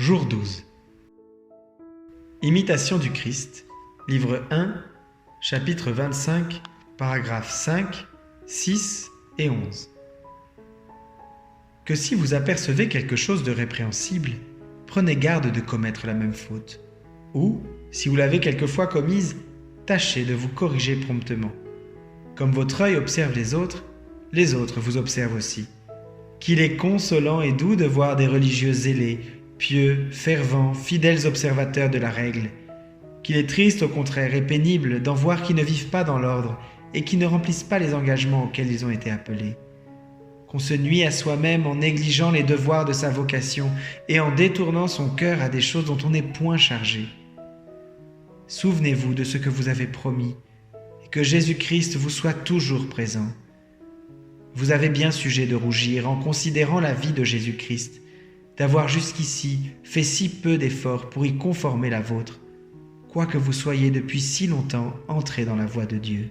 Jour 12. Imitation du Christ, livre 1, chapitre 25, paragraphes 5, 6 et 11. Que si vous apercevez quelque chose de répréhensible, prenez garde de commettre la même faute. Ou, si vous l'avez quelquefois commise, tâchez de vous corriger promptement. Comme votre œil observe les autres vous observent aussi. Qu'il est consolant et doux de voir des religieux zélés, pieux, fervents, fidèles observateurs de la règle. Qu'il est triste au contraire et pénible d'en voir qui ne vivent pas dans l'ordre et qui ne remplissent pas les engagements auxquels ils ont été appelés. Qu'on se nuit à soi-même en négligeant les devoirs de sa vocation et en détournant son cœur à des choses dont on n'est point chargé. Souvenez-vous de ce que vous avez promis et que Jésus-Christ vous soit toujours présent. Vous avez bien sujet de rougir en considérant la vie de Jésus-Christ, d'avoir jusqu'ici fait si peu d'efforts pour y conformer la vôtre, quoique vous soyez depuis si longtemps entrés dans la voie de Dieu.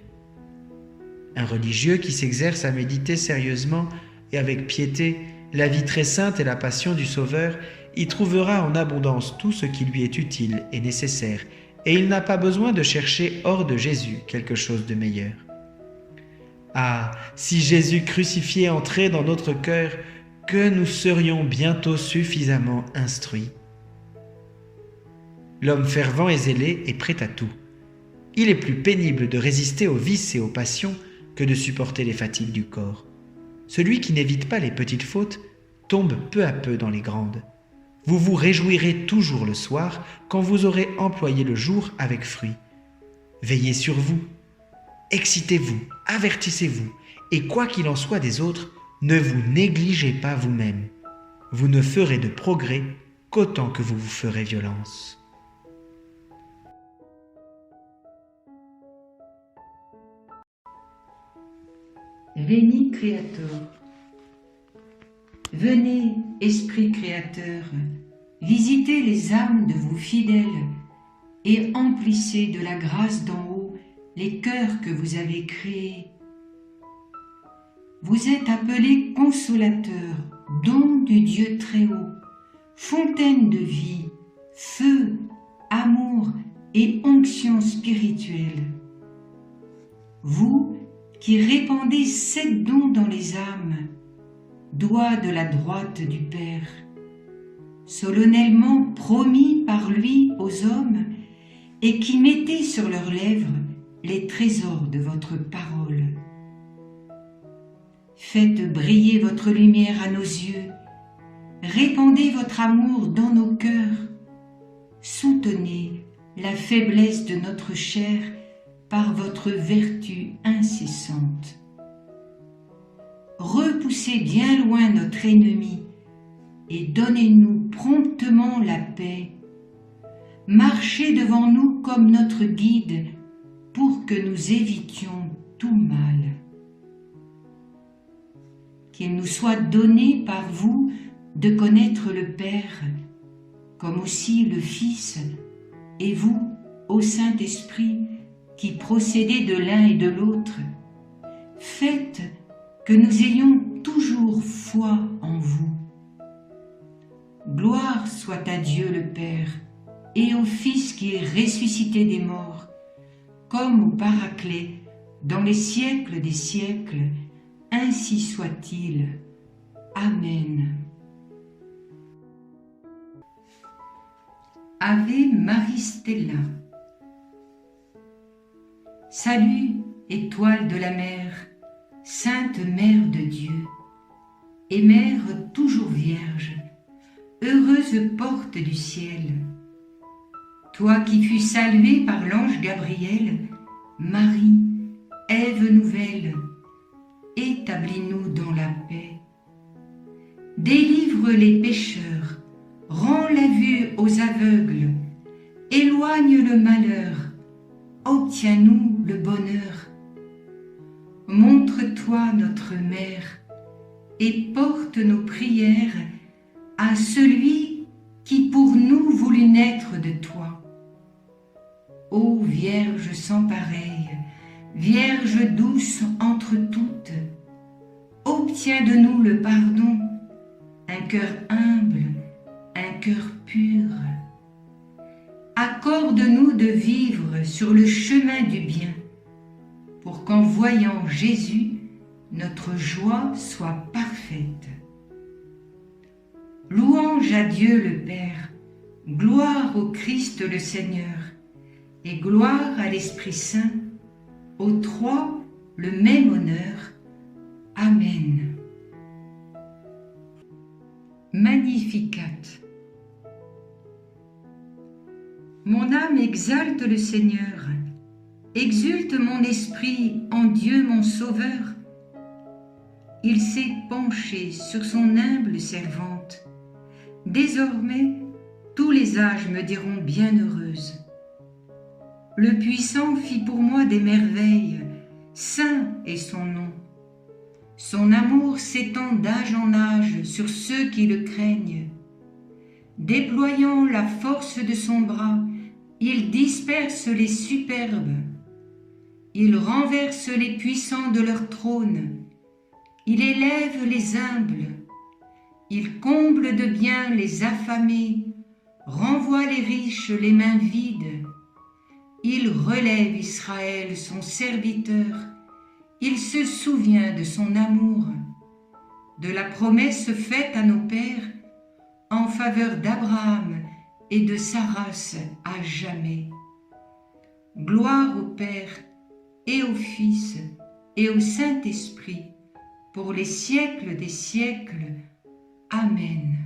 Un religieux qui s'exerce à méditer sérieusement et avec piété la vie très sainte et la passion du Sauveur y trouvera en abondance tout ce qui lui est utile et nécessaire, et il n'a pas besoin de chercher hors de Jésus quelque chose de meilleur. Ah, si Jésus crucifié entrait dans notre cœur, que nous serions bientôt suffisamment instruits. L'homme fervent et zélé est prêt à tout. Il est plus pénible de résister aux vices et aux passions que de supporter les fatigues du corps. Celui qui n'évite pas les petites fautes tombe peu à peu dans les grandes. Vous vous réjouirez toujours le soir quand vous aurez employé le jour avec fruit. Veillez sur vous. Excitez-vous, avertissez-vous, et quoi qu'il en soit des autres, ne vous négligez pas vous-même. Vous ne ferez de progrès qu'autant que vous vous ferez violence. Veni Creator. Venez, Esprit Créateur, visitez les âmes de vos fidèles et emplissez de la grâce d'en haut les cœurs que vous avez créés. Vous êtes appelés consolateurs, don du Dieu très haut, fontaine de vie, feu, amour et onction spirituelle. Vous qui répandez 7 dons dans les âmes, doigt de la droite du Père, solennellement promis par lui aux hommes, et qui mettez sur leurs lèvres les trésors de votre parole. Faites briller votre lumière à nos yeux, répandez votre amour dans nos cœurs, soutenez la faiblesse de notre chair par votre vertu incessante. Repoussez bien loin notre ennemi et donnez-nous promptement la paix. Marchez devant nous comme notre guide pour que nous évitions tout mal. Qu'il nous soit donné par vous de connaître le Père, comme aussi le Fils, et vous, ô Saint-Esprit, qui procédez de l'un et de l'autre. Faites que nous ayons toujours foi en vous. Gloire soit à Dieu le Père, et au Fils qui est ressuscité des morts, comme au Paraclet, dans les siècles des siècles, ainsi soit-il. Amen. Ave Marie Stella. Salut, étoile de la mer, sainte Mère de Dieu, et Mère toujours vierge, heureuse porte du ciel. Toi qui fus saluée par l'ange Gabriel, Marie, Ève nouvelle, établis-nous dans la paix. Délivre les pécheurs, rends la vue aux aveugles, éloigne le malheur, obtiens-nous le bonheur. Montre-toi notre Mère et porte nos prières à celui qui pour nous voulut naître de toi. Ô Vierge sans pareille, Vierge douce entre toutes, obtiens de nous le pardon, un cœur humble, un cœur pur, accorde-nous de vivre sur le chemin du bien, pour qu'en voyant Jésus, notre joie soit parfaite. Louange à Dieu le Père, gloire au Christ le Seigneur, et gloire à l'Esprit Saint, aux trois le même honneur. Amen. Magnificat. Mon âme exalte le Seigneur, exulte mon esprit en Dieu mon Sauveur. Il s'est penché sur son humble servante. Désormais, tous les âges me diront bienheureuse. Le Puissant fit pour moi des merveilles, saint est son nom. Son amour s'étend d'âge en âge sur ceux qui le craignent. Déployant la force de son bras, il disperse les superbes. Il renverse les puissants de leur trône. Il élève les humbles. Il comble de bien les affamés, renvoie les riches les mains vides. Il relève Israël, son serviteur. Il se souvient de son amour, de la promesse faite à nos pères en faveur d'Abraham et de sa race à jamais. Gloire au Père et au Fils et au Saint-Esprit, pour les siècles des siècles. Amen.